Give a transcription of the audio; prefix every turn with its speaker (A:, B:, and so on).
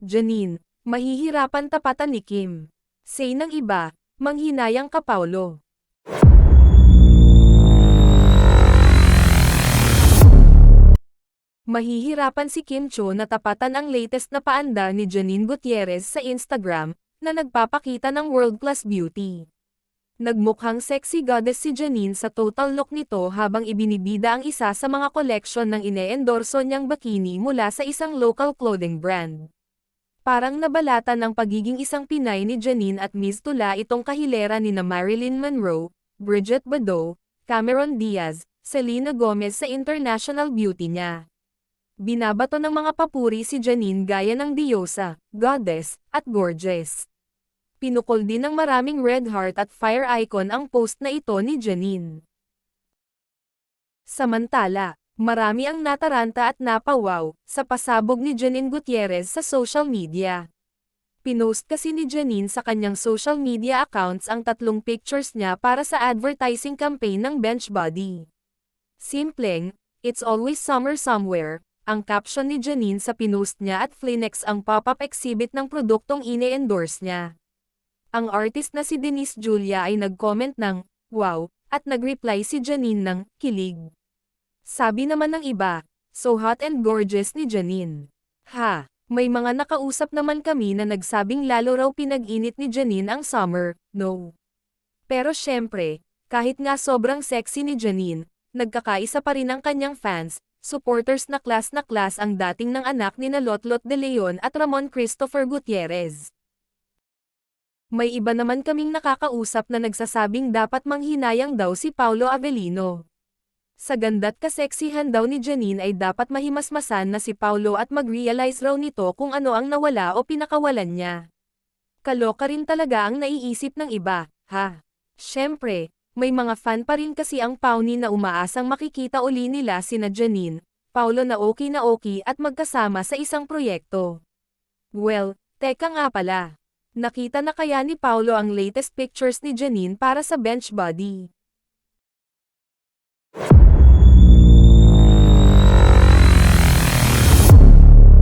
A: Janine, mahihirapan tapatan ni Kim. Say ng iba, manghinayang ka Paulo. Mahihirapan si Kim Cho na tapatan ang latest na paandar ni Janine Gutierrez sa Instagram, na nagpapakita ng world-class beauty. Nagmukhang sexy goddess si Janine sa total look nito habang ibinibida ang isa sa mga koleksyon ng ine-endorso niyang bikini mula sa isang local clothing brand. Parang nabalatan ng pagiging isang Pinay ni Janine at Miss Tula itong kahilera nina Marilyn Monroe, Bridget Bardot, Cameron Diaz, Selena Gomez sa international beauty niya. Binabato ng mga papuri si Janine gaya ng diyosa, goddess, at gorgeous. Pinukol din ng maraming red heart at fire icon ang post na ito ni Janine. Samantala, marami ang nataranta at napawaw sa pasabog ni Janine Gutierrez sa social media. Pinost kasi ni Janine sa kanyang social media accounts ang 3 pictures niya para sa advertising campaign ng Benchbody. Simpleng, "It's always summer somewhere," ang caption ni Janine sa pinost niya at flinex ang pop-up exhibit ng produktong ine-endorse niya. Ang artist na si Denise Julia ay nag-comment ng, "Wow," at nag-reply si Janine ng, "Kilig." Sabi naman ng iba, "So hot and gorgeous ni Janine." Ha, may mga nakausap naman kami na nagsabing lalo raw pinag-init ni Janine ang summer, no. Pero syempre, kahit nga sobrang sexy ni Janine, nagkakaisa pa rin ang kanyang fans, supporters na klas ang dating ng anak ni na Lotlot de Leon at Ramon Christopher Gutierrez. May iba naman kaming nakakausap na nagsasabing dapat manghinayang daw si Paulo Avellino. Sa ganda't kaseksihan daw ni Janine ay dapat mahimasmasan na si Paulo at mag-realize raw nito kung ano ang nawala o pinakawalan niya. Kaloka rin talaga ang naiisip ng iba, ha? Syempre, may mga fan pa rin kasi ang Pauni na umaasang makikita uli nila sina Janine, Paulo na okay at magkasama sa isang proyekto. Well, teka nga pala. Nakita na kaya ni Paulo ang latest pictures ni Janine para sa Benchbody?